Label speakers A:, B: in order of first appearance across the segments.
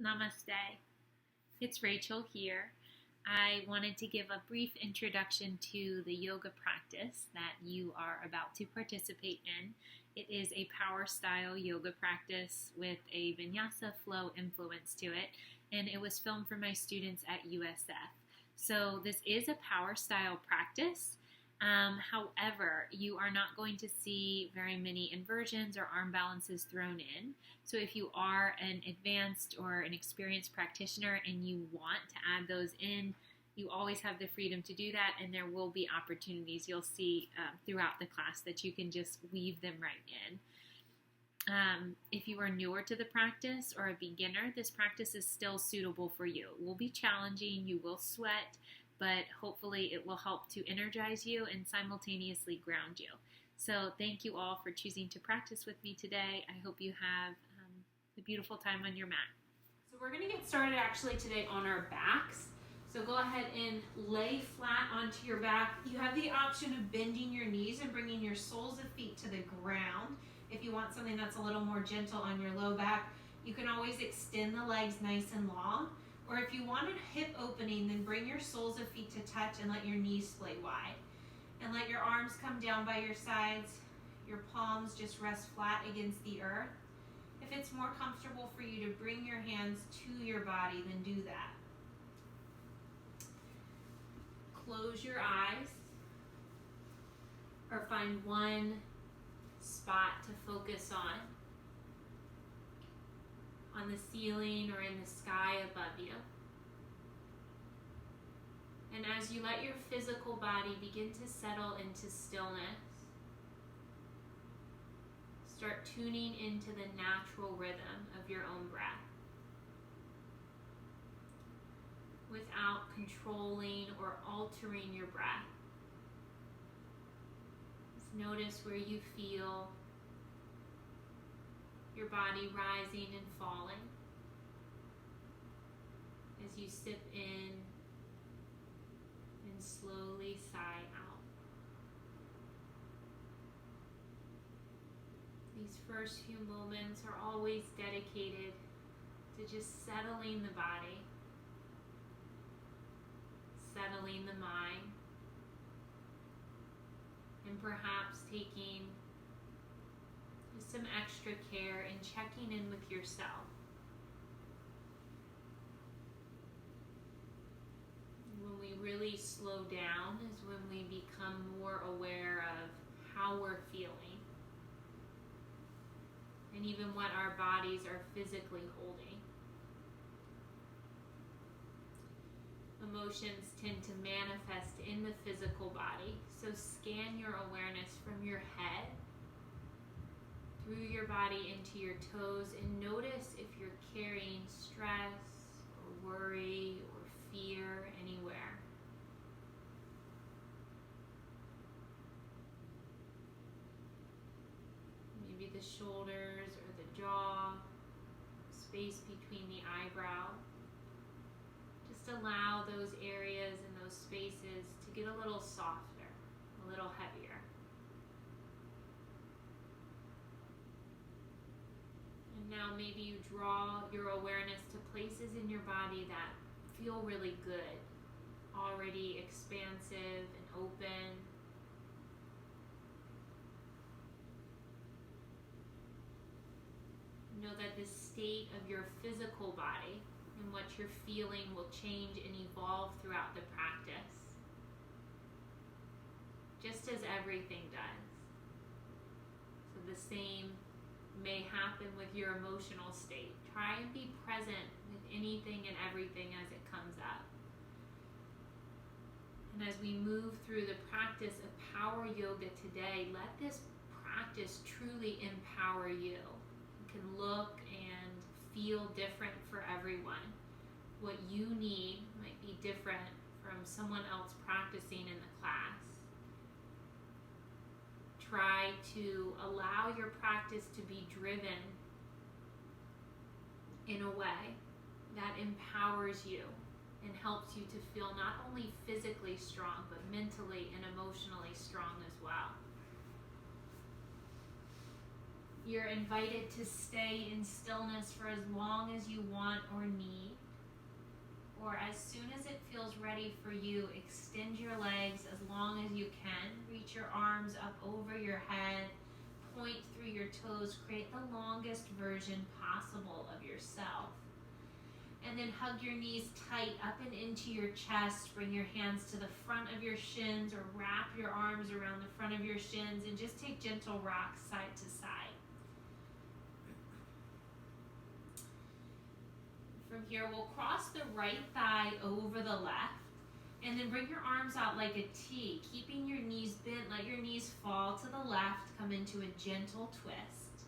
A: Namaste. It's Rachel here. I wanted to give a brief introduction to the yoga practice that you are about to participate in. It is a power style yoga practice with a vinyasa flow influence to it, and it was filmed for my students at USF. So this is a power style practice. However, you are not going to see very many inversions or arm balances thrown in. So if you are an advanced or an experienced practitioner and you want to add those in, you always have the freedom to do that, and there will be opportunities you'll see throughout the class that you can just weave them right in. If you are newer to the practice or a beginner, this practice is still suitable for you. It will be challenging, you will sweat, but hopefully it will help to energize you and simultaneously ground you. So thank you all for choosing to practice with me today. I hope you have a beautiful time on your mat.
B: So we're going to get started actually today on our backs. So go ahead and lay flat onto your back. You have the option of bending your knees and bringing your soles of feet to the ground. If you want something that's a little more gentle on your low back, you can always extend the legs nice and long. Or if you want a hip opening, then bring your soles of feet to touch and let your knees splay wide. And let your arms come down by your sides. Your palms just rest flat against the earth. If it's more comfortable for you to bring your hands to your body, then do that. Close your eyes or find one spot to focus on the ceiling or in the sky above you. And as you let your physical body begin to settle into stillness, start tuning into the natural rhythm of your own breath without controlling or altering your breath. Just notice where you feel your body rising and falling as you sip in and slowly sigh out. These first few moments are always dedicated to just settling the body, settling the mind, and perhaps taking just some extra care in checking in with yourself. When we really slow down is when we become more aware of how we're feeling and even what our bodies are physically holding. Emotions tend to manifest in the physical body, so scan your awareness from your head through your body into your toes and notice if you're carrying stress or worry or fear anywhere. Maybe the shoulders or the jaw, space between the eyebrows. Just allow those areas and those spaces to get a little softer, a little heavier. And now maybe you draw your awareness to places in your body that feel really good, already expansive and open. Know that the state of your physical body and what you're feeling will change and evolve throughout the practice, just as everything does. So the same may happen with your emotional state. Try and be present with anything and everything as it comes up. And as we move through the practice of power yoga today, let this practice truly empower you. It can look and feel different for everyone. What you need might be different from someone else practicing in the class. Try to allow your practice to be driven in a way that empowers you and helps you to feel not only physically strong, but mentally and emotionally strong as well. You're invited to stay in stillness for as long as you want or need. Or as soon as it feels ready for you, extend your legs as long as you can. Reach your arms up over your head. Point through your toes. Create the longest version possible of yourself. And then hug your knees tight up and into your chest. Bring your hands to the front of your shins or wrap your arms around the front of your shins and just take gentle rocks side to side. From here, we'll cross the right thigh over the left and then bring your arms out like a T, keeping your knees bent. Let your knees fall to the left. Come into a gentle twist.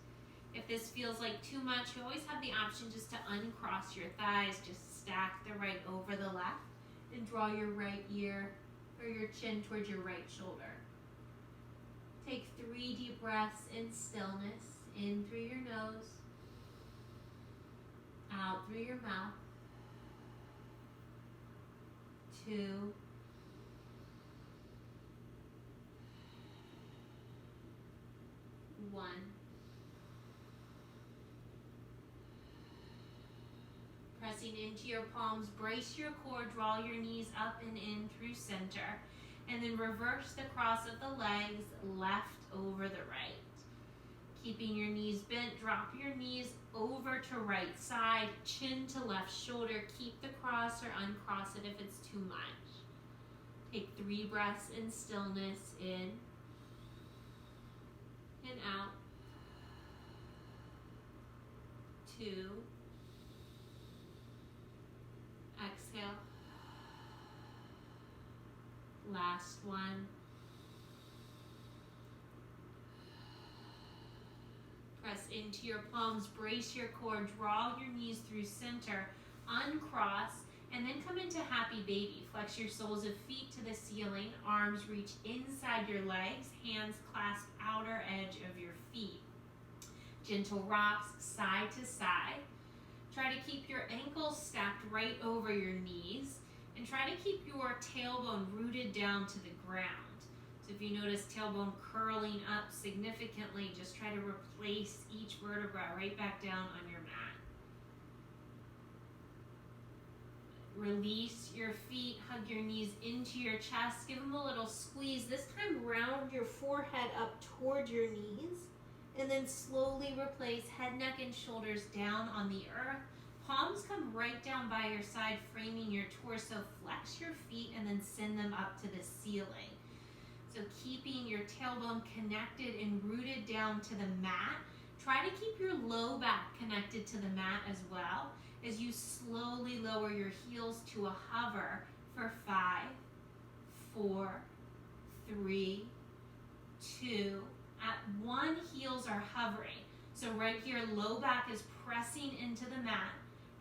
B: If this feels like too much, you always have the option just to uncross your thighs. Just stack the right over the left and draw your right ear or your chin towards your right shoulder. Take 3 deep breaths in stillness. In through your nose, out through your mouth. 2, 1. Pressing into your palms, brace your core, draw your knees up and in through center, and then reverse the cross of the legs, left over the right. Keeping your knees bent, drop your knees over to right side, chin to left shoulder. Keep the cross or uncross it if it's too much. Take 3 breaths in stillness, in and out. 2. Exhale. Last one. Press into your palms, brace your core, draw your knees through center, uncross, and then come into happy baby. Flex your soles of feet to the ceiling, arms reach inside your legs, hands clasp outer edge of your feet. Gentle rocks side to side. Try to keep your ankles stacked right over your knees, and try to keep your tailbone rooted down to the ground. So if you notice tailbone curling up significantly, just try to replace each vertebra right back down on your mat. Release your feet, hug your knees into your chest, give them a little squeeze. This time round your forehead up toward your knees, and then slowly replace head, neck, and shoulders down on the earth. Palms come right down by your side, framing your torso. Flex your feet and then send them up to the ceiling. So keeping your tailbone connected and rooted down to the mat. Try to keep your low back connected to the mat as well as you slowly lower your heels to a hover for 5, 4, 3, 2. At 1, heels are hovering. So right here, low back is pressing into the mat.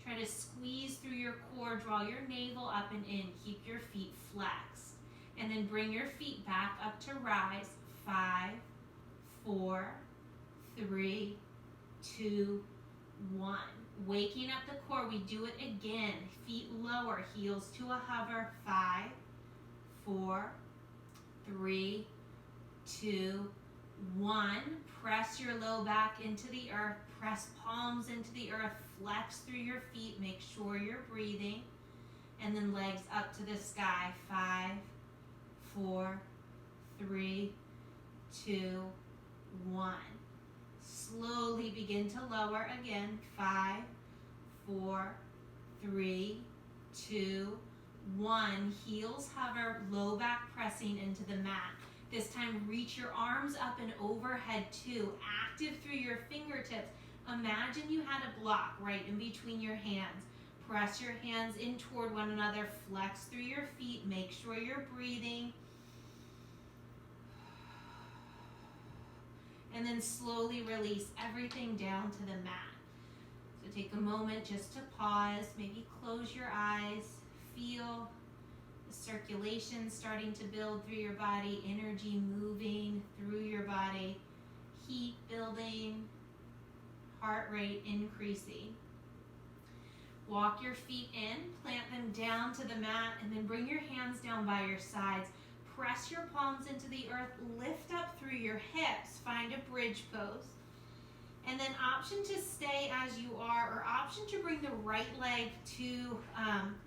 B: Try to squeeze through your core, draw your navel up and in. Keep your feet flexed. And then bring your feet back up to rise. 5, 4, 3, 2, 1. Waking up the core, we do it again. Feet lower, heels to a hover. 5, 4, 3, 2, 1. Press your low back into the earth. Press palms into the earth. Flex through your feet. Make sure you're breathing. And then legs up to the sky. 5, 4, 3, 2, 1. Slowly begin to lower again. 5, 4, 3, 2, 1. Heels hover, low back pressing into the mat. This time, reach your arms up and overhead too. Active through your fingertips. Imagine you had a block right in between your hands. Press your hands in toward one another. Flex through your feet. Make sure you're breathing. And then slowly release everything down to the mat. So take a moment just to pause. Maybe close your eyes. Feel the circulation starting to build through your body. Energy moving through your body. Heat building. Heart rate increasing. Walk your feet in. Plant them down to the mat. And then bring your hands down by your sides. Press your palms into the earth, lift up through your hips, find a bridge pose. And then option to stay as you are, or option to bring the right leg to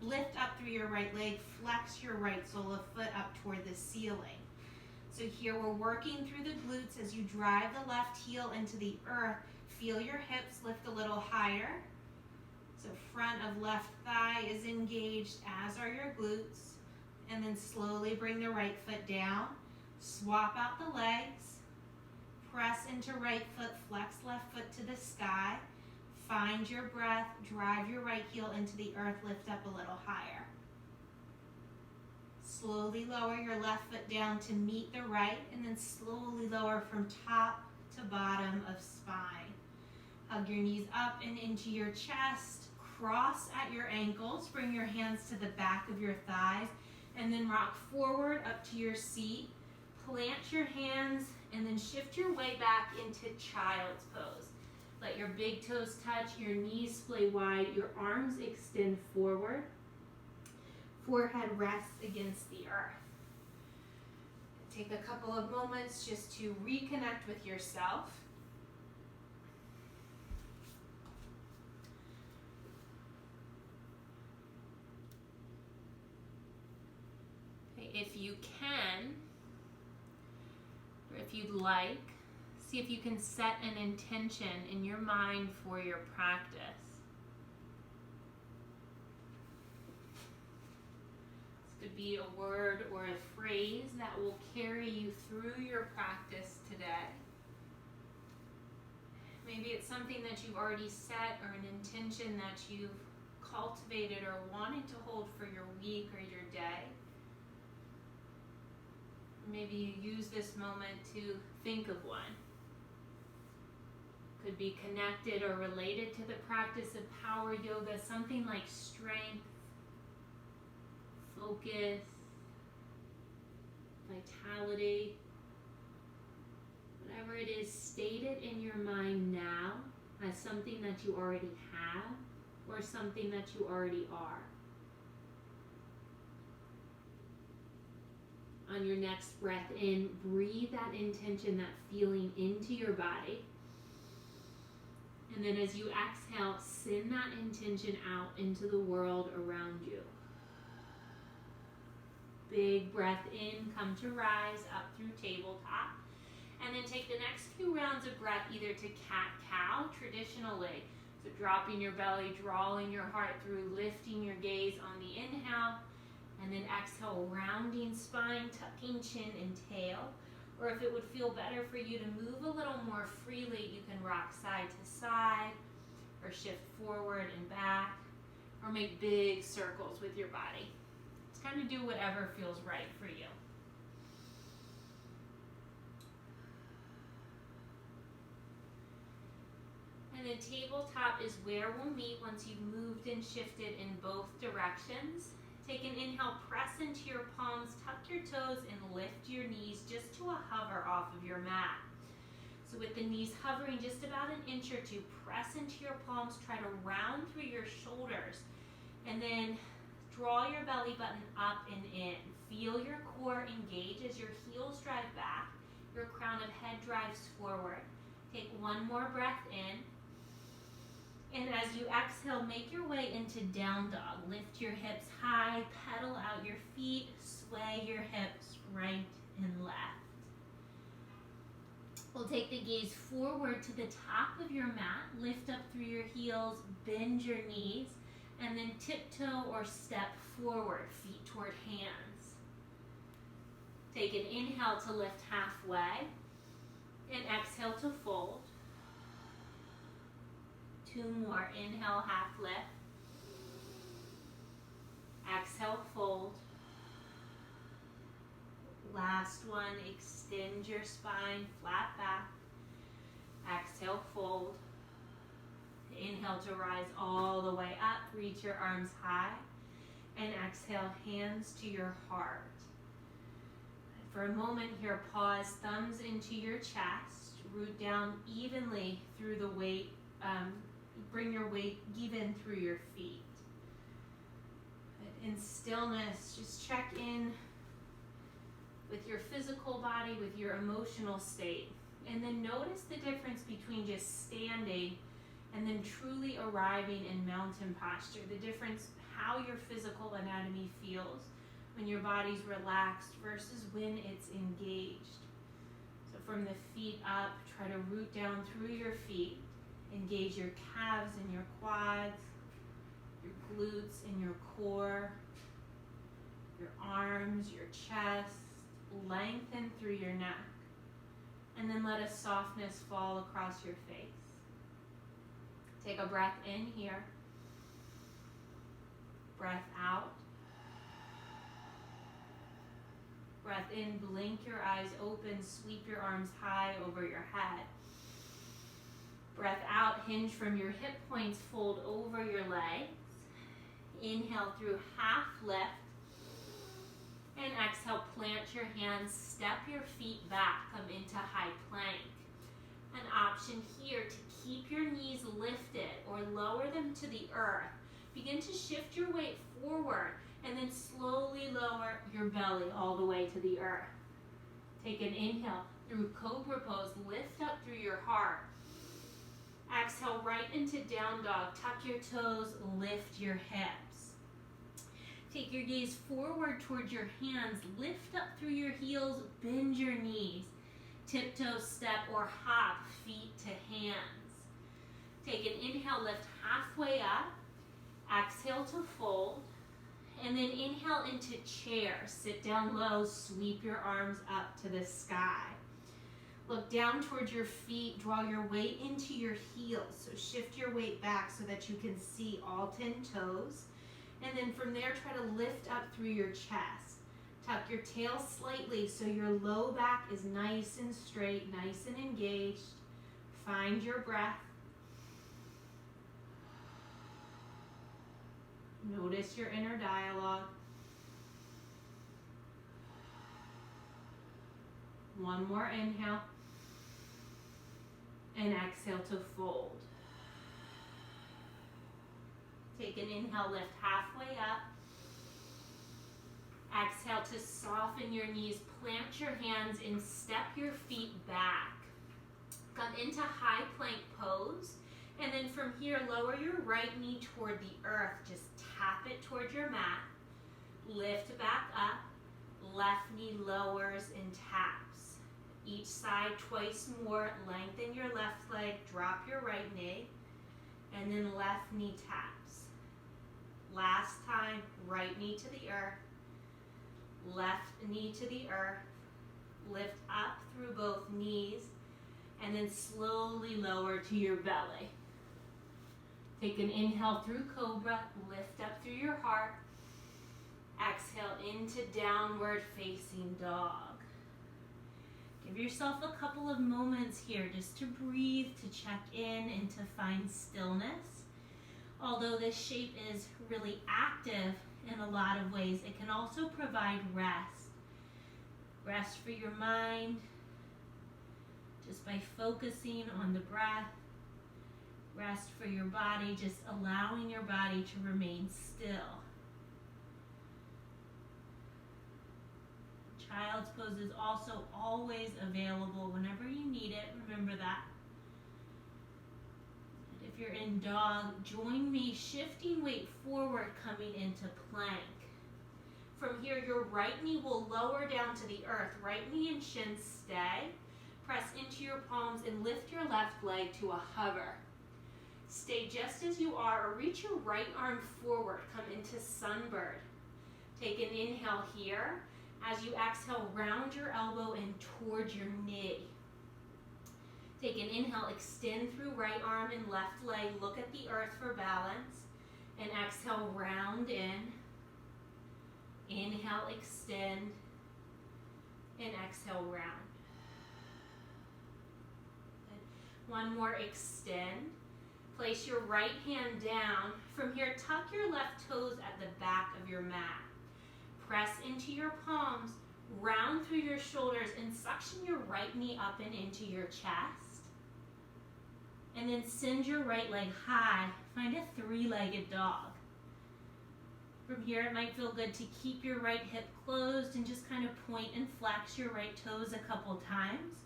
B: lift up through your right leg, flex your right sole of foot up toward the ceiling. So here we're working through the glutes as you drive the left heel into the earth. Feel your hips lift a little higher. So front of left thigh is engaged, as are your glutes. And then slowly bring the right foot down. Swap out the legs. Press into right foot, flex left foot to the sky. Find your breath, drive your right heel into the earth, lift up a little higher. Slowly lower your left foot down to meet the right, and then slowly lower from top to bottom of spine. Hug your knees up and into your chest. Cross at your ankles. Bring your hands to the back of your thighs, and then rock forward up to your seat. Plant your hands, and then shift your way back into child's pose. Let your big toes touch, your knees splay wide, your arms extend forward. Forehead rests against the earth. Take a couple of moments just to reconnect with yourself. Okay, if you can, or if you'd like, see if you can set an intention in your mind for your practice. This could be a word or a phrase that will carry you through your practice today. Maybe it's something that you've already set, or an intention that you've cultivated or wanted to hold for your week or your day. Maybe you use this moment to think of one. Could be connected or related to the practice of power yoga, something like strength, focus, vitality. Whatever it is, state it in your mind now as something that you already have or something that you already are. On your next breath in, breathe that intention, that feeling into your body. And then as you exhale, send that intention out into the world around you. Big breath in, come to rise up through tabletop. And then take the next few rounds of breath either to cat-cow, traditionally. So dropping your belly, drawing your heart through, lifting your gaze on the inhale. And then exhale, rounding spine, tucking chin and tail. Or if it would feel better for you to move a little more freely, you can rock side to side, or shift forward and back, or make big circles with your body. Just kind of do whatever feels right for you. And then tabletop is where we'll meet once you've moved and shifted in both directions. Take an inhale, press into your palms, tuck your toes, and lift your knees just to a hover off of your mat. So with the knees hovering just about an inch or two, press into your palms, try to round through your shoulders, and then draw your belly button up and in. Feel your core engage as your heels drive back, your crown of head drives forward. Take one more breath in. And as you exhale, make your way into down dog. Lift your hips high, pedal out your feet, sway your hips right and left. We'll take the gaze forward to the top of your mat, lift up through your heels, bend your knees, and then tiptoe or step forward, feet toward hands. Take an inhale to lift halfway, and exhale to fold. Two more. Inhale, half lift. Exhale, fold. Last one, extend your spine, flat back. Exhale, fold. Inhale to rise all the way up, reach your arms high. And exhale, hands to your heart. For a moment here, pause, thumbs into your chest, root down evenly through the weight. Bring your weight even through your feet. In stillness, just check in with your physical body, with your emotional state. And then notice the difference between just standing and then truly arriving in mountain posture. The difference, how your physical anatomy feels when your body's relaxed versus when it's engaged. So from the feet up, try to root down through your feet. Engage your calves and your quads, your glutes and your core, your arms, your chest. Lengthen through your neck. And then let a softness fall across your face. Take a breath in here. Breath out. Breath in, blink your eyes open, sweep your arms high over your head. Breath out, hinge from your hip points, fold over your legs. Inhale through half lift. And exhale, plant your hands, step your feet back, come into high plank. An option here to keep your knees lifted or lower them to the earth. Begin to shift your weight forward and then slowly lower your belly all the way to the earth. Take an inhale through cobra pose, lift up through your heart. Exhale right into down dog, tuck your toes, lift your hips. Take your gaze forward towards your hands, lift up through your heels, bend your knees. Tiptoe step or hop, feet to hands. Take an inhale, lift halfway up. Exhale to fold. And then inhale into chair. Sit down low, sweep your arms up to the sky. Look down towards your feet, draw your weight into your heels. So shift your weight back so that you can see all 10 toes. And then from there, try to lift up through your chest. Tuck your tail slightly so your low back is nice and straight, nice and engaged. Find your breath. Notice your inner dialogue. One more inhale. And exhale to fold. Take an inhale, lift halfway up. Exhale to soften your knees, plant your hands and step your feet back. Come into high plank pose. And then from here, lower your right knee toward the earth. Just tap it toward your mat. Lift back up. Left knee lowers and taps. Each side twice more. Lengthen your left leg, drop your right knee. And then left knee taps. Last time, right knee to the earth, left knee to the earth, lift up through both knees, and then slowly lower to your belly. Take an inhale through cobra, lift up through your heart, exhale into downward facing dog. Give yourself a couple of moments here just to breathe, to check in, and to find stillness. Although this shape is really active in a lot of ways, it can also provide rest. Rest for your mind, just by focusing on the breath. Rest for your body, just allowing your body to remain still. Child's pose is also always available whenever you need it. Remember that. If you're in dog, join me, shifting weight forward, coming into plank. From here, your right knee will lower down to the earth. Right knee and shin stay. Press into your palms and lift your left leg to a hover. Stay just as you are, or reach your right arm forward. Come into sunbird. Take an inhale here. As you exhale, round your elbow in towards your knee. Take an inhale, extend through right arm and left leg. Look at the earth for balance. And exhale, round in. Inhale, extend. And exhale, round. Good. One more, extend. Place your right hand down. From here, tuck your left toes at the back of your mat. Press into your palms, round through your shoulders, and suction your right knee up and into your chest. And then send your right leg high. Find a three-legged dog. From here, it might feel good to keep your right hip closed and just kind of point and flex your right toes a couple times.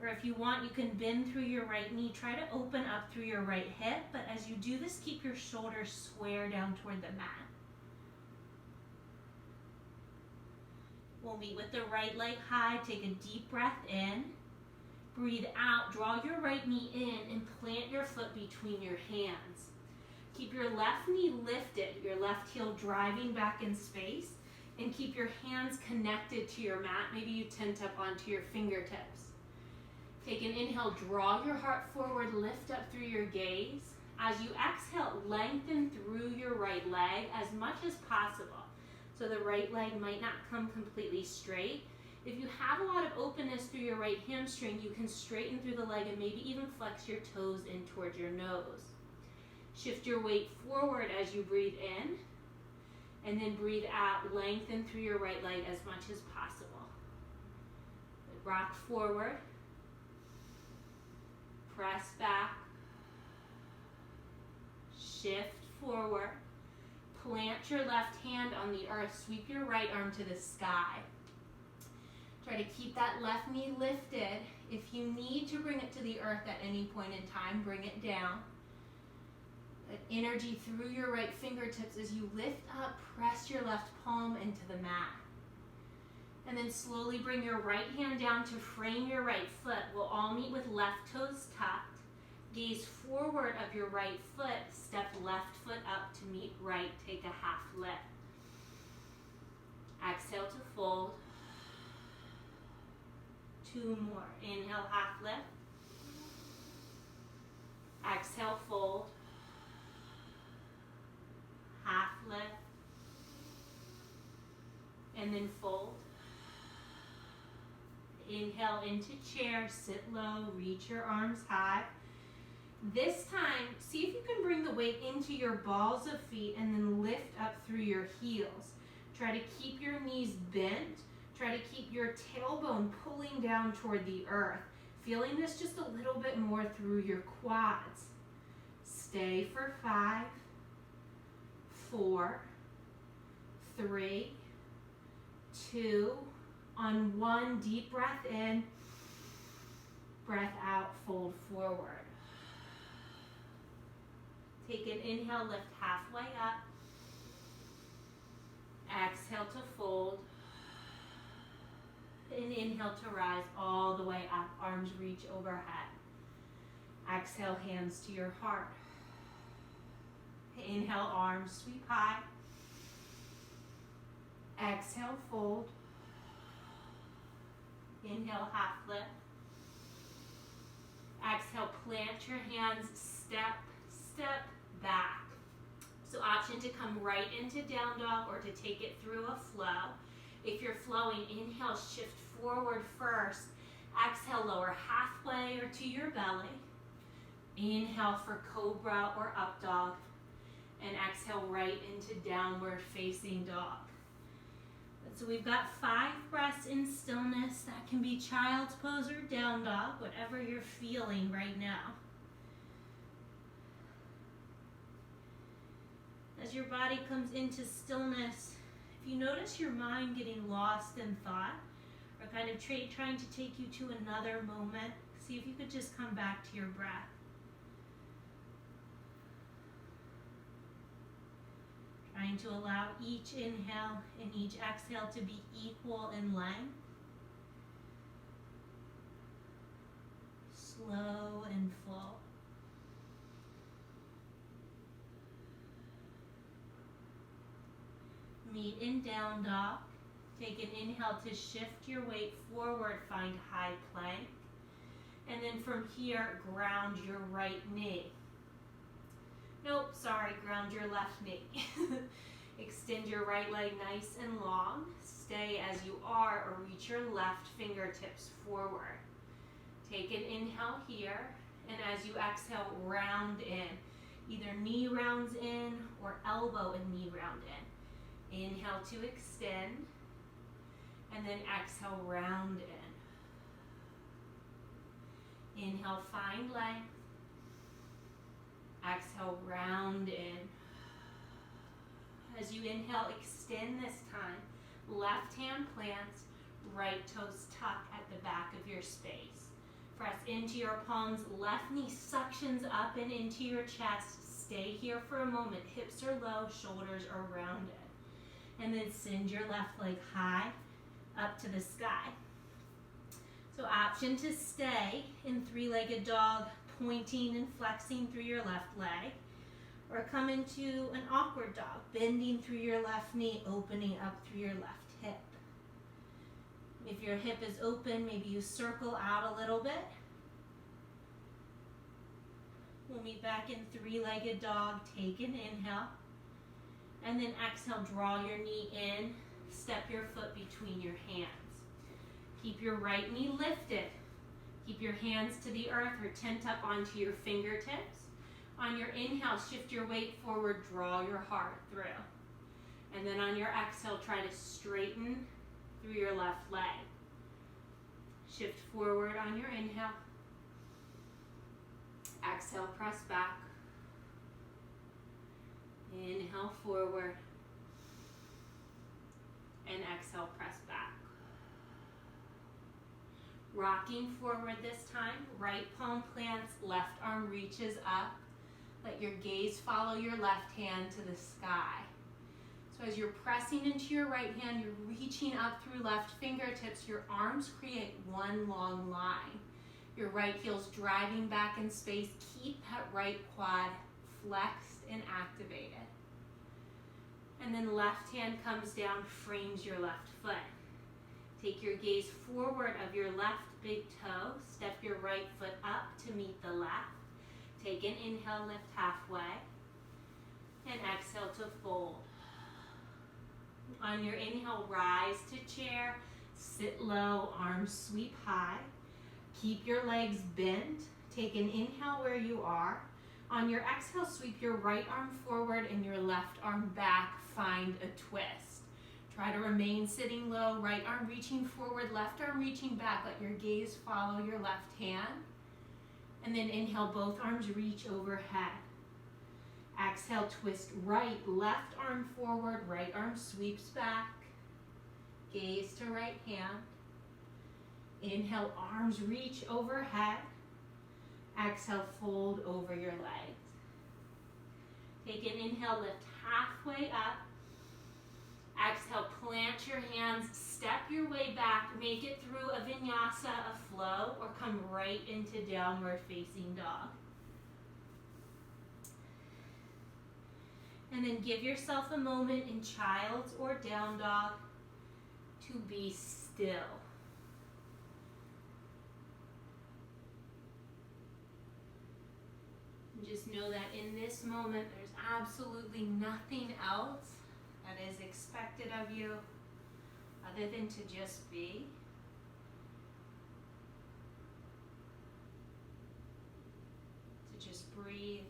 B: Or if you want, you can bend through your right knee. Try to open up through your right hip, but as you do this, keep your shoulders square down toward the mat. We'll meet with the right leg high. Take a deep breath in. Breathe out. Draw your right knee in and plant your foot between your hands. Keep your left knee lifted, your left heel driving back in space, and keep your hands connected to your mat. Maybe you tent up onto your fingertips. Take an inhale, draw your heart forward, lift up through your gaze. As you exhale, lengthen through your right leg as much as possible. So the right leg might not come completely straight. If you have a lot of openness through your right hamstring, you can straighten through the leg and maybe even flex your toes in towards your nose. Shift your weight forward as you breathe in, and then breathe out. Lengthen through your right leg as much as possible. Rock forward. Press back. Shift forward. Plant your left hand on the earth. Sweep your right arm to the sky. Try to keep that left knee lifted. If you need to bring it to the earth at any point in time, bring it down. Let energy through your right fingertips as you lift up, press your left palm into the mat. And then slowly bring your right hand down to frame your right foot. We'll all meet with left toes tucked. Gaze forward of your right foot. Step left foot up to meet right. Take a half lift. Exhale to fold. 2 more. Inhale, half lift. Exhale, fold. Half lift. And then fold. Inhale into chair, sit low, reach your arms high. This time, see if you can bring the weight into your balls of feet and then lift up through your heels. Try to keep your knees bent. Try to keep your tailbone pulling down toward the earth. Feeling this just a little bit more through your quads. Stay for 5, 4, 3, 2, on 1, deep breath in, breath out, fold forward. Take an inhale, lift halfway up. Exhale to fold. And inhale to rise all the way up, arms reach overhead. Exhale, hands to your heart. Inhale, arms sweep high. Exhale, fold. Inhale, half lift. Exhale, plant your hands, step, step back. So option to come right into down dog or to take it through a flow. If you're flowing, inhale, shift forward first. Exhale, lower halfway or to your belly. Inhale for cobra or up dog. And exhale right into downward facing dog. So we've got 5 breaths in stillness. That can be child's pose or down dog, whatever you're feeling right now. As your body comes into stillness, if you notice your mind getting lost in thought, or kind of trying to take you to another moment, see if you could just come back to your breath. Trying to allow each inhale and each exhale to be equal in length. Slow and full. Meet in down dog. Take an inhale to shift your weight forward, find high plank. And then from here, ground your right knee. Nope, sorry, ground your left knee. Extend your right leg nice and long. Stay as you are or reach your left fingertips forward. Take an inhale here, and as you exhale, round in. Either knee rounds in or elbow and knee round in. Inhale to extend, and then exhale, round in. Inhale, find length. Exhale, round in. As you inhale, extend this time. Left hand plants, right toes tuck at the back of your space. Press into your palms. Left knee suctions up and into your chest. Stay here for a moment. Hips are low, shoulders are rounded. And then send your left leg high up to the sky. So option to stay in three-legged dog, pointing and flexing through your left leg. Or come into an awkward dog, bending through your left knee, opening up through your left hip. If your hip is open, maybe you circle out a little bit. We'll meet back in three-legged dog. Take an inhale. And then exhale, draw your knee in. Step your foot between your hands. Keep your right knee lifted. Keep your hands to the earth or tent up onto your fingertips. On your inhale, shift your weight forward, draw your heart through. And then on your exhale, try to straighten through your left leg. Shift forward on your inhale. Exhale, press back. Inhale forward. And exhale, press back. Rocking forward this time. Right palm plants, left arm reaches up. Let your gaze follow your left hand to the sky. So as you're pressing into your right hand, you're reaching up through left fingertips. Your arms create one long line. Your right heel's driving back in space. Keep that right quad flexed and activated. And then left hand comes down, frames your left foot. Take your gaze forward of your left big toe. Step your right foot up to meet the left. Take an inhale, lift halfway. And exhale to fold. On your inhale, rise to chair. Sit low, arms sweep high. Keep your legs bent. Take an inhale where you are. On your exhale, sweep your right arm forward and your left arm back. Find a twist. Try to remain sitting low, right arm reaching forward, left arm reaching back. Let your gaze follow your left hand. And then inhale, both arms reach overhead. Exhale, twist right, left arm forward, right arm sweeps back. Gaze to right hand. Inhale, arms reach overhead. Exhale, fold over your legs. Take an inhale, lift halfway up. Exhale, plant your hands, step your way back, make it through a vinyasa, a flow, or come right into downward facing dog. And then give yourself a moment in child's or down dog to be still. And just know that in this moment, there's absolutely nothing else that is expected of you other than to just be. To just breathe.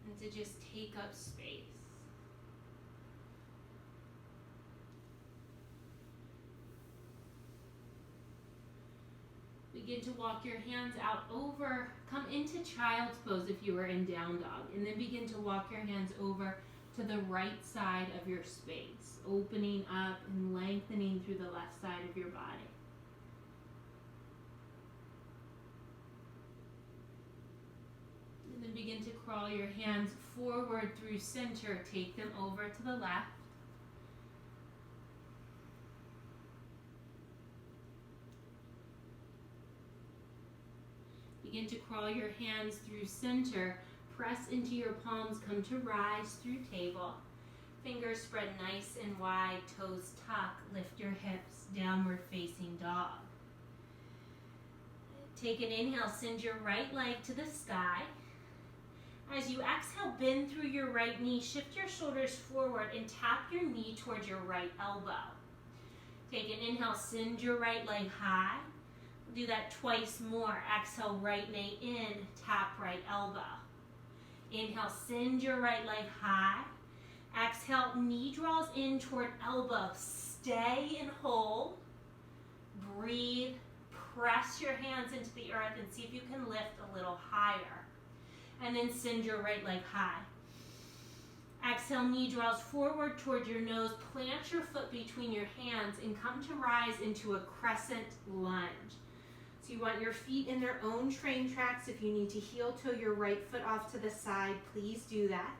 B: And to just take up space. Begin to walk your hands out over, come into child's pose if you are in down dog, and then begin to walk your hands over to the right side of your space, opening up and lengthening through the left side of your body. And then begin to crawl your hands forward through center, take them over to the left. Begin to crawl your hands through center. Press into your palms, come to rise through table. Fingers spread nice and wide, toes tuck, lift your hips, downward facing dog. Take an inhale, send your right leg to the sky. As you exhale, bend through your right knee, shift your shoulders forward and tap your knee towards your right elbow. Take an inhale, send your right leg high. Do that twice more. Exhale, right knee in, tap right elbow. Inhale, send your right leg high. Exhale, knee draws in toward elbow. Stay and hold. Breathe. Press your hands into the earth and see if you can lift a little higher. And then send your right leg high. Exhale, knee draws forward toward your nose. Plant your foot between your hands and come to rise into a crescent lunge. So you want your feet in their own train tracks. If you need to heel toe your right foot off to the side, please do that.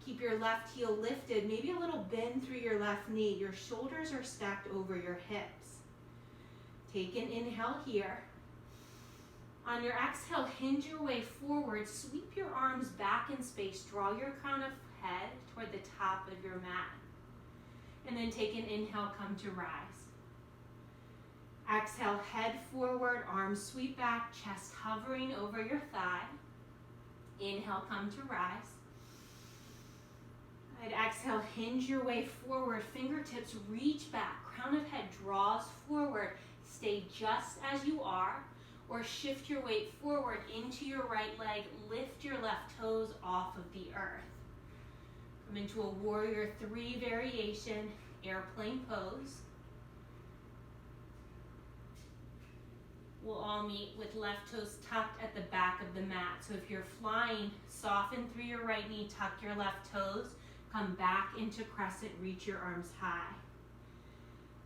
B: Keep your left heel lifted, maybe a little bend through your left knee. Your shoulders are stacked over your hips. Take an inhale here. On your exhale, hinge your way forward. Sweep your arms back in space. Draw your crown of head toward the top of your mat. And then take an inhale, come to rise. Exhale, head forward, arms sweep back, chest hovering over your thigh. Inhale, come to rise. And exhale, hinge your way forward, fingertips reach back, crown of head draws forward. Stay just as you are, or shift your weight forward into your right leg, lift your left toes off of the earth. Come into a warrior 3 variation, airplane pose. We'll all meet with left toes tucked at the back of the mat. So if you're flying, soften through your right knee, tuck your left toes, come back into crescent, reach your arms high.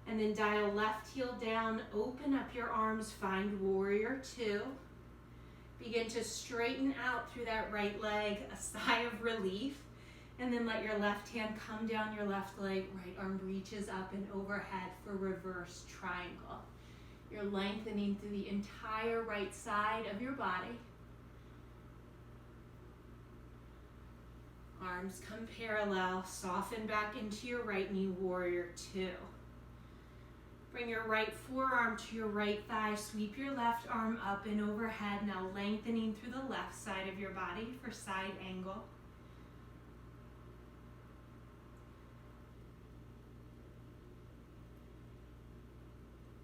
B: And then dial left heel down, open up your arms, find warrior 2. Begin to straighten out through that right leg, a sigh of relief. And then let your left hand come down your left leg, right arm reaches up and overhead for reverse triangle. You're lengthening through the entire right side of your body. Arms come parallel, soften back into your right knee, warrior 2. Bring your right forearm to your right thigh, sweep your left arm up and overhead, now lengthening through the left side of your body for side angle.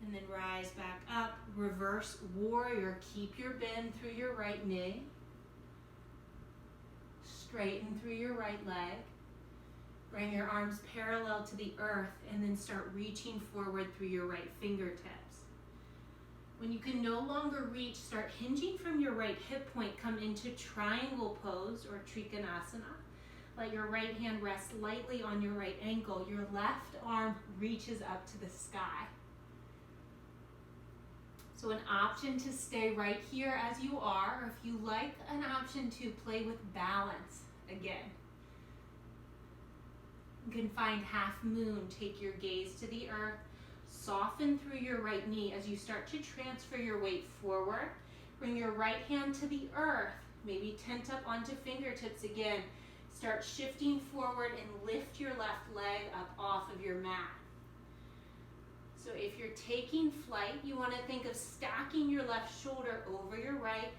B: And then rise back up, reverse warrior. Keep your bend through your right knee. Straighten through your right leg. Bring your arms parallel to the earth and then start reaching forward through your right fingertips. When you can no longer reach, start hinging from your right hip point. Come into triangle pose or trikonasana. Let your right hand rest lightly on your right ankle. Your left arm reaches up to the sky. So an option to stay right here as you are, or if you like, an option to play with balance again. You can find half moon, take your gaze to the earth, soften through your right knee as you start to transfer your weight forward. Bring your right hand to the earth, maybe tent up onto fingertips again. Start shifting forward and lift your left leg up off of your mat. So if you're taking flight, you want to think of stacking your left shoulder over your right,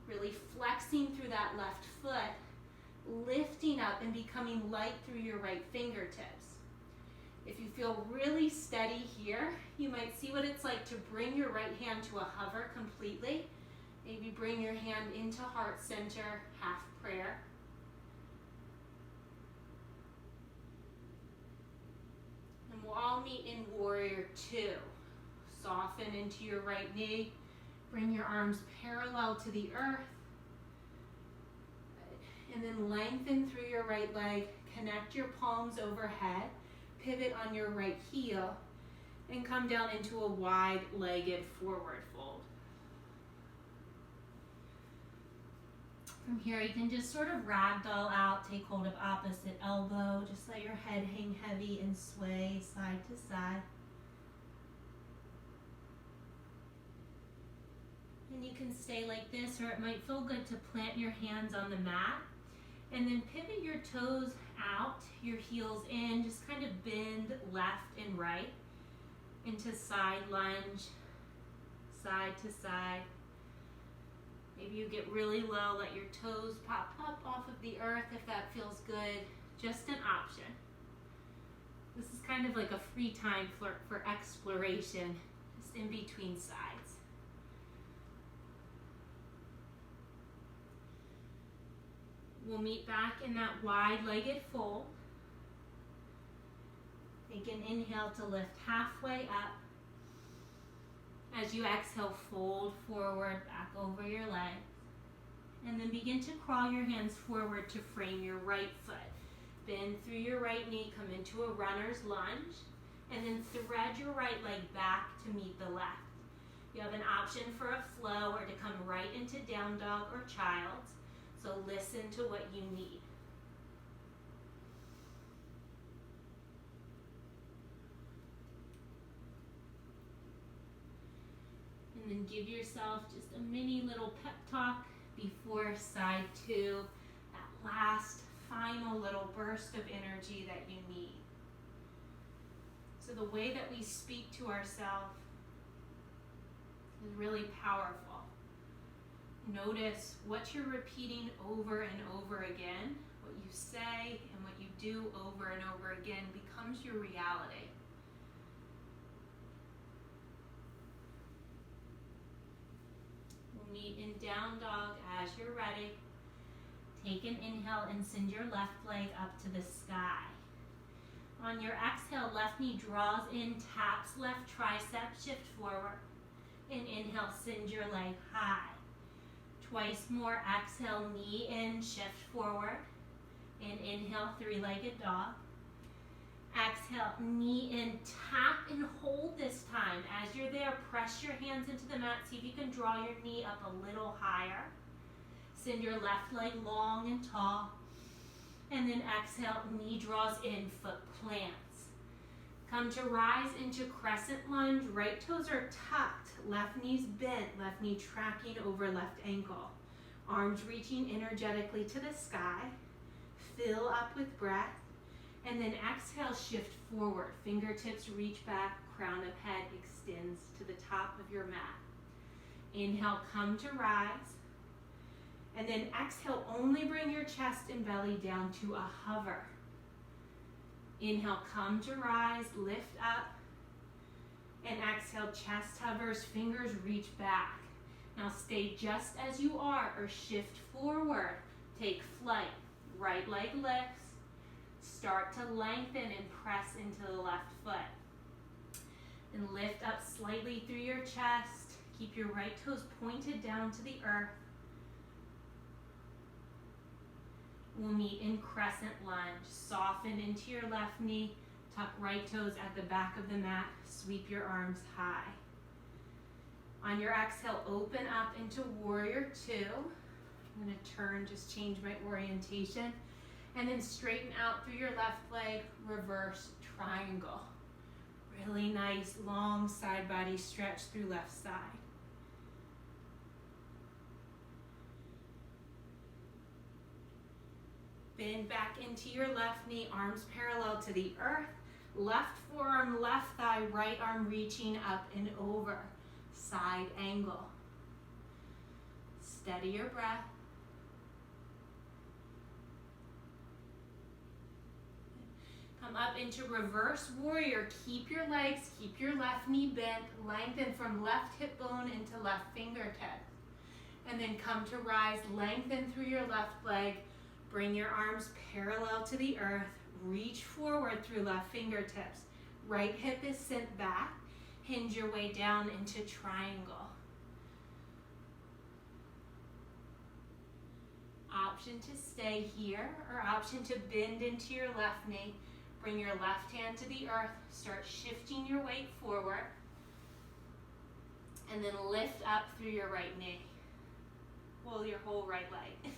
B: really flexing through that left foot, lifting up and becoming light through your right fingertips. If you feel really steady here, you might see what it's like to bring your right hand to a hover completely. Maybe bring your hand into heart center, half prayer. And we'll all meet in warrior 2. Soften into your right knee. Bring your arms parallel to the earth. And then lengthen through your right leg. Connect your palms overhead. Pivot on your right heel. And come down into a wide-legged forward fold. From here, you can just sort of ragdoll out, take hold of opposite elbow. Just let your head hang heavy and sway side to side. And you can stay like this, or it might feel good to plant your hands on the mat. And then pivot your toes out, your heels in. Just kind of bend left and right into side lunge, side to side. Maybe you get really low, let your toes pop up off of the earth if that feels good. Just an option. This is kind of like a free time for exploration, just in between sides. We'll meet back in that wide-legged fold. Take an inhale to lift halfway up. As you exhale, fold forward, back over your legs. And then begin to crawl your hands forward to frame your right foot. Bend through your right knee, come into a runner's lunge. And then thread your right leg back to meet the left. You have an option for a flow or to come right into down dog or child's. So listen to what you need. And then give yourself just a mini little pep talk before side 2, that last final little burst of energy that you need. So the way that we speak to ourselves is really powerful. Notice what you're repeating over and over again. What you say and what you do over and over again becomes your reality. We'll meet in down dog as you're ready. Take an inhale and send your left leg up to the sky. On your exhale, left knee draws in, taps left tricep, shift forward. And inhale, send your leg high. Twice more, exhale, knee in, shift forward. And inhale, three-legged dog. Exhale, knee in, tap and hold this time. As you're there, press your hands into the mat. See if you can draw your knee up a little higher. Send your left leg long and tall. And then exhale, knee draws in, foot plants. Come to rise into crescent lunge. Right toes are tucked, left knee's bent, left knee tracking over left ankle. Arms reaching energetically to the sky. Fill up with breath. And then exhale, shift forward. Fingertips reach back, crown of head extends to the top of your mat. Inhale, come to rise. And then exhale, only bring your chest and belly down to a hover. Inhale, come to rise, lift up. And exhale, chest hovers, fingers reach back. Now stay just as you are or shift forward. Take flight. Right leg lifts. Start to lengthen and press into the left foot. And lift up slightly through your chest. Keep your right toes pointed down to the earth. We'll meet in crescent lunge. Soften into your left knee. Tuck right toes at the back of the mat. Sweep your arms high. On your exhale, open up into warrior 2. I'm going to turn, just change my orientation. And then straighten out through your left leg, reverse triangle. Really nice long side body stretch through left side. Bend back into your left knee, arms parallel to the earth. Left forearm, left thigh, right arm reaching up and over. Side angle. Steady your breath. Come up into reverse warrior. Keep your legs, keep your left knee bent. Lengthen from left hip bone into left fingertip. And then come to rise, lengthen through your left leg. Bring your arms parallel to the earth. Reach forward through left fingertips. Right hip is sent back. Hinge your way down into triangle. Option to stay here or option to bend into your left knee. Bring your left hand to the earth. Start shifting your weight forward. And then lift up through your right knee. Pull your whole right leg.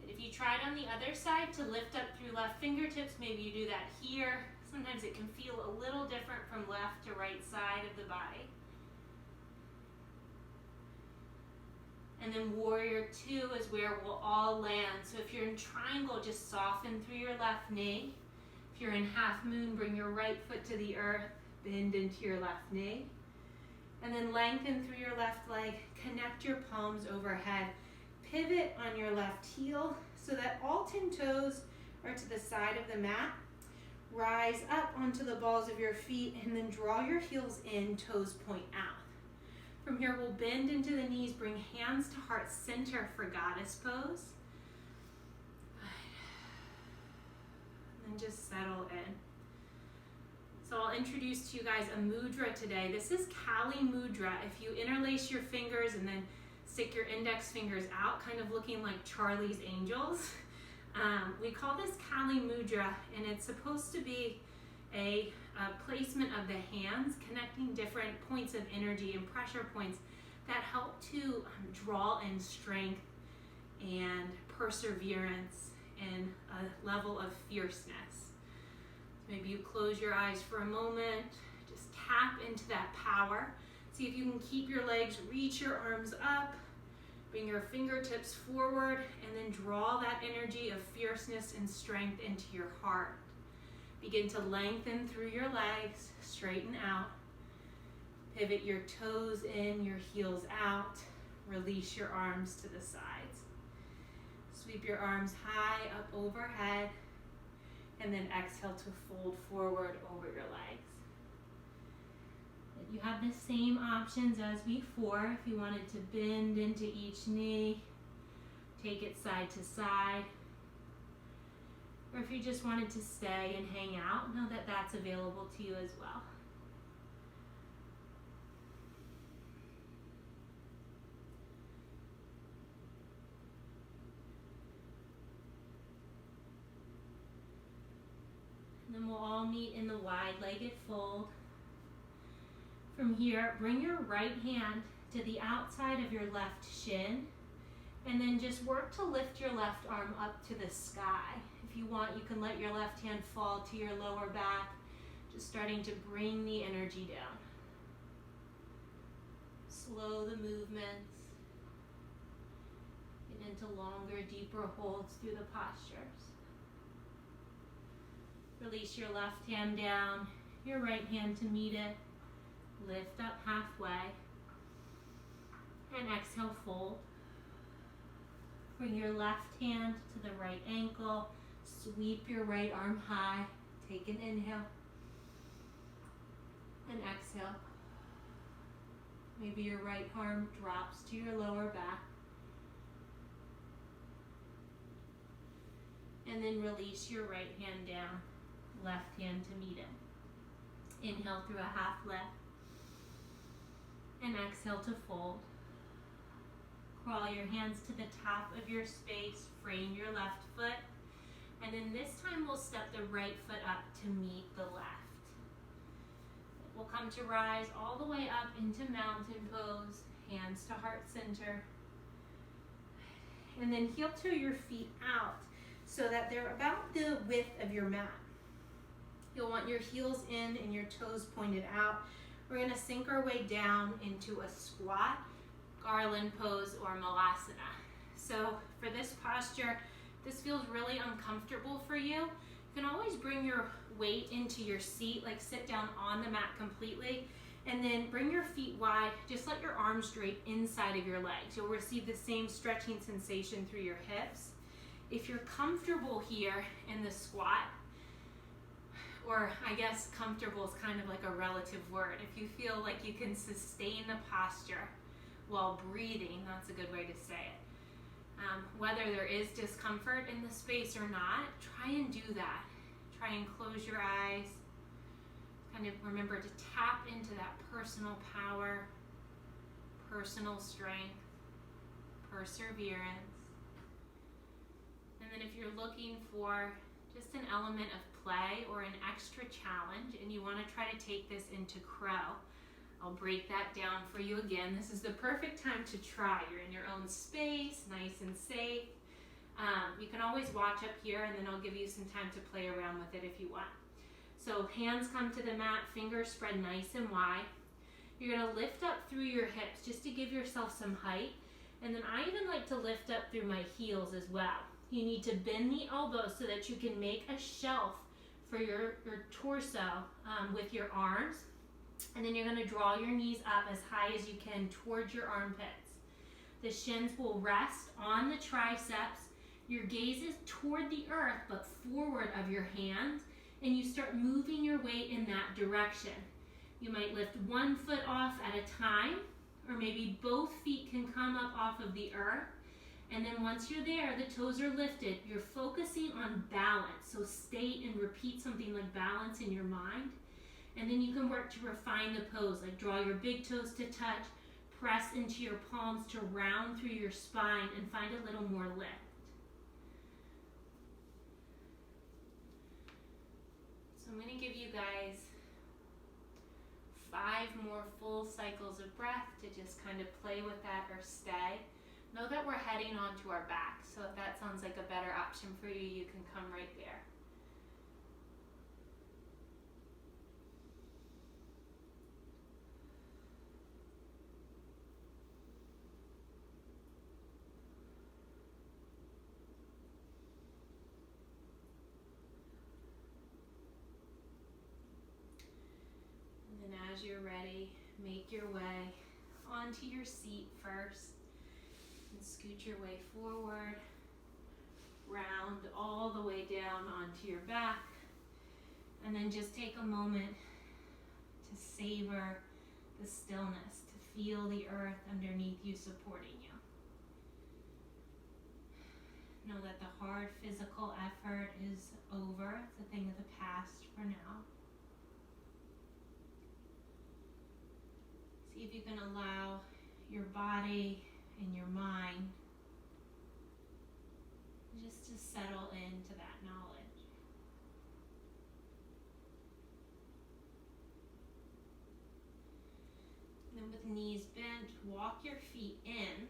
B: If you tried on the other side to lift up through left fingertips, maybe you do that here. Sometimes it can feel a little different from left to right side of the body. And then warrior 2 is where we'll all land. So if you're in triangle, just soften through your left knee. If you're in half moon, bring your right foot to the earth, bend into your left knee. And then lengthen through your left leg, connect your palms overhead. Pivot on your left heel so that all 10 toes are to the side of the mat. Rise up onto the balls of your feet and then draw your heels in, toes point out. From here, we'll bend into the knees, bring hands to heart center for goddess pose. And then just settle in. So I'll introduce to you guys a mudra today. This is Kali Mudra. If you interlace your fingers and then stick your index fingers out, kind of looking like Charlie's Angels. We call this Kali Mudra, and it's supposed to be a placement of the hands, connecting different points of energy and pressure points that help to draw in strength and perseverance and a level of fierceness. Maybe you close your eyes for a moment, just tap into that power. See if you can keep your legs, reach your arms up, bring your fingertips forward, and then draw that energy of fierceness and strength into your heart. Begin to lengthen through your legs, straighten out. Pivot your toes in, your heels out. Release your arms to the sides. Sweep your arms high up overhead, and then exhale to fold forward over your legs. You have the same options as before. If you wanted to bend into each knee, take it side to side. Or if you just wanted to stay and hang out, know that that's available to you as well. And then we'll all meet in the wide-legged fold. From here, bring your right hand to the outside of your left shin, and then just work to lift your left arm up to the sky. If you want, you can let your left hand fall to your lower back, just starting to bring the energy down. Slow the movements. Get into longer, deeper holds through the postures. Release your left hand down, your right hand to meet it. Lift up halfway, and exhale, fold. Bring your left hand to the right ankle, sweep your right arm high, take an inhale, and exhale. Maybe your right arm drops to your lower back, and then release your right hand down, left hand to meet it. Inhale through a half lift. And exhale to fold. Crawl your hands to the top of your space, frame your left foot, and then this time we'll step the right foot up to meet the left. We'll come to rise all the way up into mountain pose, hands to heart center, and then heel toe your feet out so that they're about the width of your mat. You'll want your heels in and your toes pointed out. We're going to sink our way down into a squat, garland pose, or malasana. So for this posture, this feels really uncomfortable for you. You can always bring your weight into your seat, like sit down on the mat completely, and then bring your feet wide. Just let your arms drape inside of your legs. You'll receive the same stretching sensation through your hips. If you're comfortable here in the squat, or I guess comfortable is kind of like a relative word. If you feel like you can sustain the posture while breathing, that's a good way to say it. Whether there is discomfort in the space or not, try and do that. Try and close your eyes. Kind of remember to tap into that personal power, personal strength, perseverance. And then if you're looking for just an element of play or an extra challenge and you want to try to take this into crow, I'll break that down for you again. This is the perfect time to try. You're in your own space, nice and safe. You can always watch up here and then I'll give you some time to play around with it if you want. So hands come to the mat, fingers spread nice and wide. You're going to lift up through your hips just to give yourself some height. And then I even like to lift up through my heels as well. You need to bend the elbows so that you can make a shelf for your torso with your arms. And then you're going to draw your knees up as high as you can towards your armpits. The shins will rest on the triceps. Your gaze is toward the earth but forward of your hands, and you start moving your weight in that direction. You might lift one foot off at a time, or maybe both feet can come up off of the earth. And then once you're there, the toes are lifted. You're focusing on balance. So state and repeat something like balance in your mind. And then you can work to refine the pose, like draw your big toes to touch, press into your palms to round through your spine and find a little more lift. So I'm going to give you guys 5 more full cycles of breath to just kind of play with that or stay. Know that we're heading onto our back, so if that sounds like a better option for you, you can come right there. And then as you're ready, make your way onto your seat first and scoot your way forward, round all the way down onto your back, and then just take a moment to savor the stillness, to feel the earth underneath you supporting you. Know that the hard physical effort is over. It's a thing of the past for now. See if you can allow your body and your mind just to settle into that knowledge. And then with knees bent, walk your feet in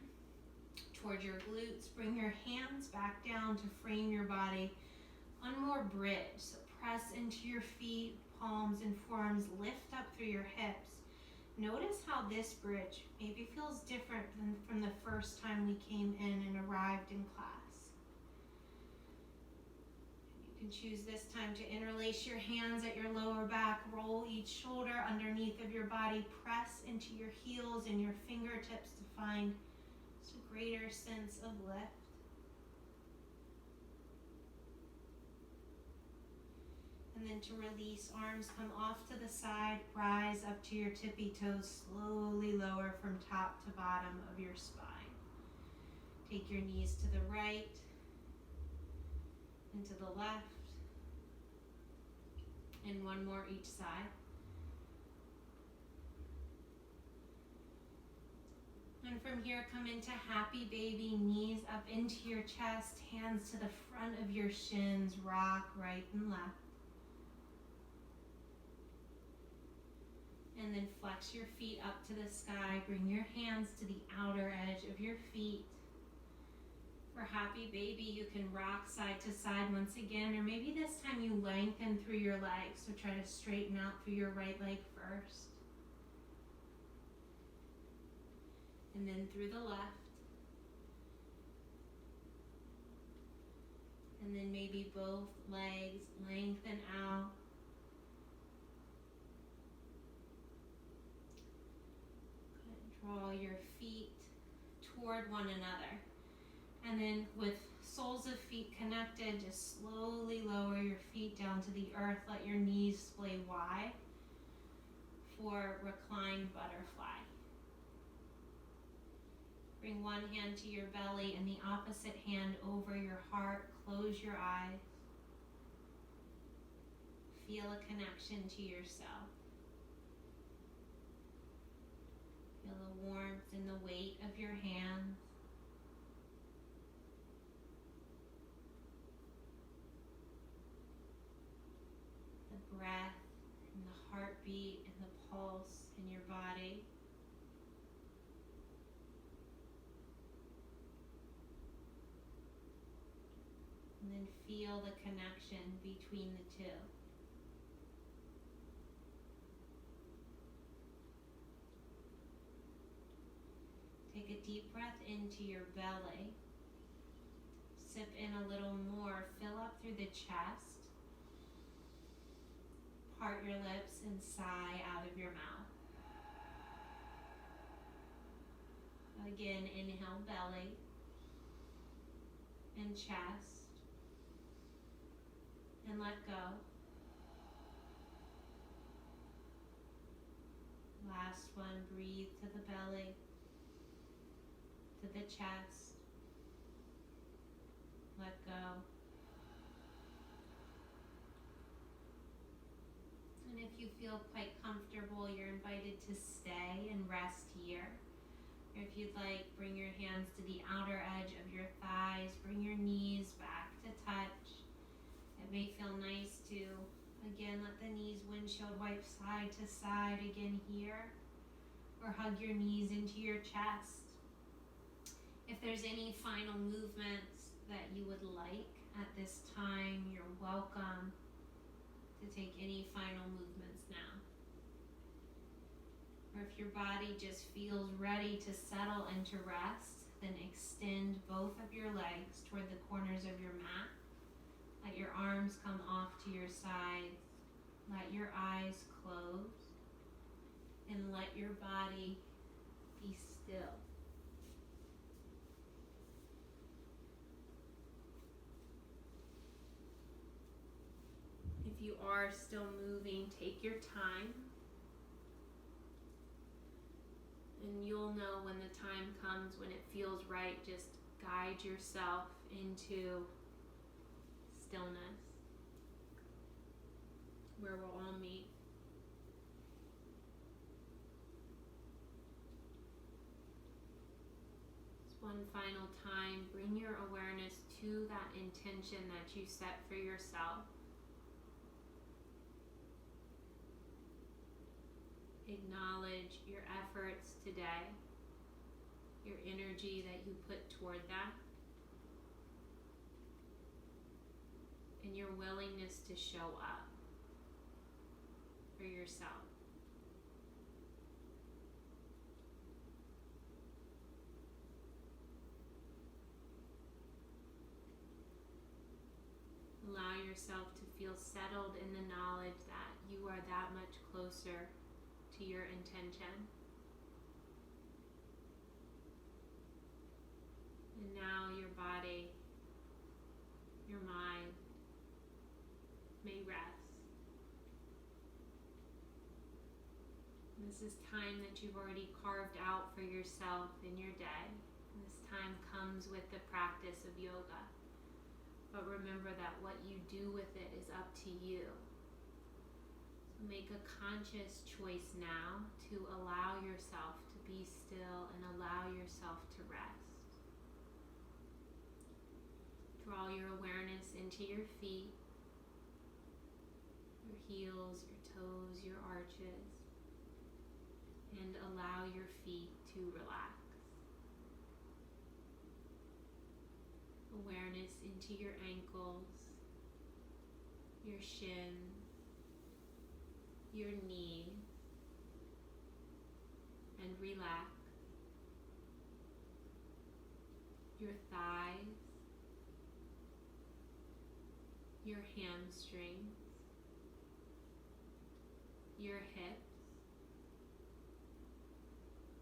B: toward your glutes. Bring your hands back down to frame your body. One more bridge. So press into your feet, palms and forearms, lift up through your hips. Notice how this bridge maybe feels different than from the first time we came in and arrived in class. You can choose this time to interlace your hands at your lower back, roll each shoulder underneath of your body, press into your heels and your fingertips to find just a greater sense of lift. And then to release, arms come off to the side, rise up to your tippy toes, slowly lower from top to bottom of your spine. Take your knees to the right and to the left, and one more each side. And from here, come into happy baby, knees up into your chest, hands to the front of your shins, rock right and left. And then flex your feet up to the sky. Bring your hands to the outer edge of your feet. For happy baby, you can rock side to side once again, or maybe this time you lengthen through your legs. So try to straighten out through your right leg first. And then through the left. And then maybe both legs lengthen out. Draw your feet toward one another. And then with soles of feet connected, just slowly lower your feet down to the earth. Let your knees splay wide for reclined butterfly. Bring one hand to your belly and the opposite hand over your heart. Close your eyes. Feel a connection to yourself. Feel the warmth and the weight of your hands. The breath and the heartbeat and the pulse in your body. And then feel the connection between the two. Take a deep breath into your belly. Sip in a little more. Fill up through the chest. Part your lips and sigh out of your mouth. Again, inhale belly and chest. And let go. Last one, breathe to the belly, to the chest. Let go. And if you feel quite comfortable, you're invited to stay and rest here. Or if you'd like, bring your hands to the outer edge of your thighs. Bring your knees back to touch. It may feel nice to Again, let the knees windshield wipe side to side again here, or hug your knees into your chest. If there's any final movements that you would like at this time, you're welcome to take any final movements now. Or if your body just feels ready to settle and to rest, then extend both of your legs toward the corners of your mat. Let your arms come off to your sides. Let your eyes close. And let your body be still. If you are still moving, take your time. And you'll know when the time comes, when it feels right. Just guide yourself into stillness, where we'll all meet. Just one final time, bring your awareness to that intention that you set for yourself. Acknowledge your efforts today, your energy that you put toward that, and your willingness to show up for yourself. Allow yourself to feel settled in the knowledge that you are that much closer to your intention. And now your body, your mind may rest. And this is time that you've already carved out for yourself in your day. And this time comes with the practice of yoga. But remember that what you do with it is up to you. So make a conscious choice now to allow yourself to be still and allow yourself to rest. Draw your awareness into your feet, your heels, your toes, your arches, and allow your feet to relax. Awareness into your ankles, your shins, your knees, and relax. Your thighs, your hamstrings, your hips.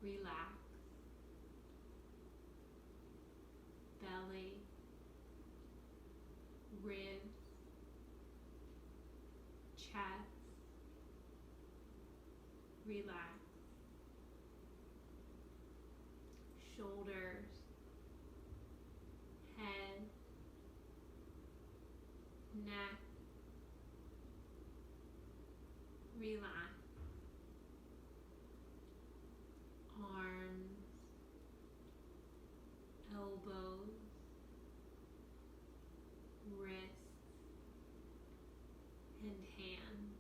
B: Relax. Belly, ribs, chest. Relax. Shoulders, head, neck. Relax. Arms, elbows, wrists, and hands.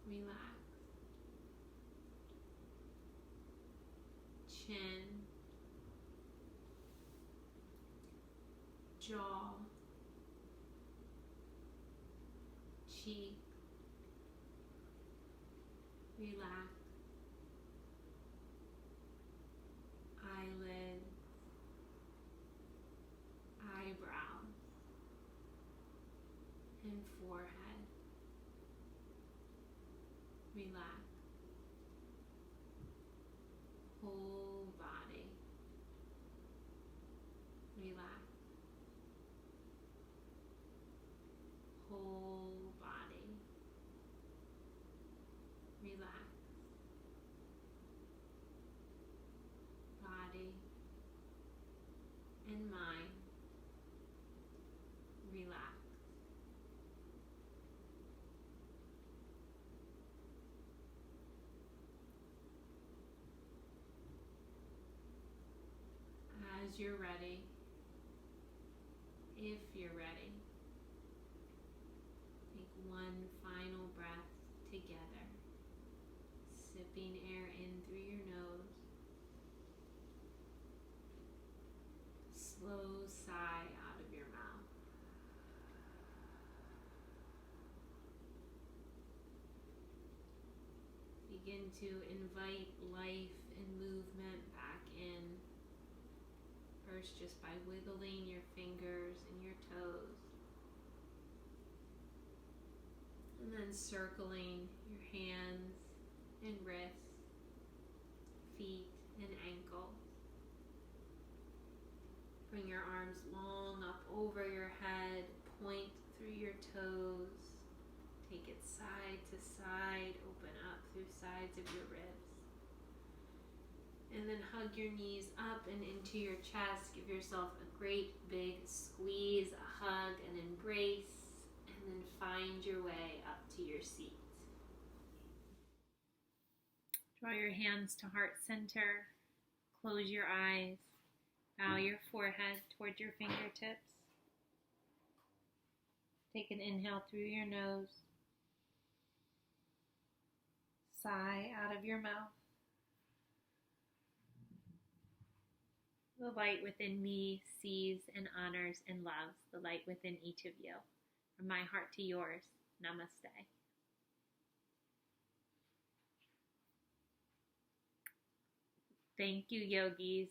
B: Relax. Chin, jaw, cheek. Relax. Eyelids, eyebrows, and forehead. Relax. Whole body. Relax. Whole body. Relax. Body and mind. Relax. As you're ready, if you're ready, one final breath together. Sipping air in through your nose. Slow sigh out of your mouth. Begin to invite life and movement back in. First, just by wiggling your fingers and your toes. And then circling your hands and wrists, feet and ankles. Bring your arms long up over your head, point through your toes. Take it side to side, open up through sides of your ribs. And then hug your knees up and into your chest. Give yourself a great big squeeze, a hug, an embrace, and then find your way up to your seat.
A: Draw your hands to heart center. Close your eyes. Bow your forehead towards your fingertips. Take an inhale through your nose. Sigh out of your mouth. The light within me sees and honors and loves the light within each of you. From my heart to yours, namaste. Thank you, yogis.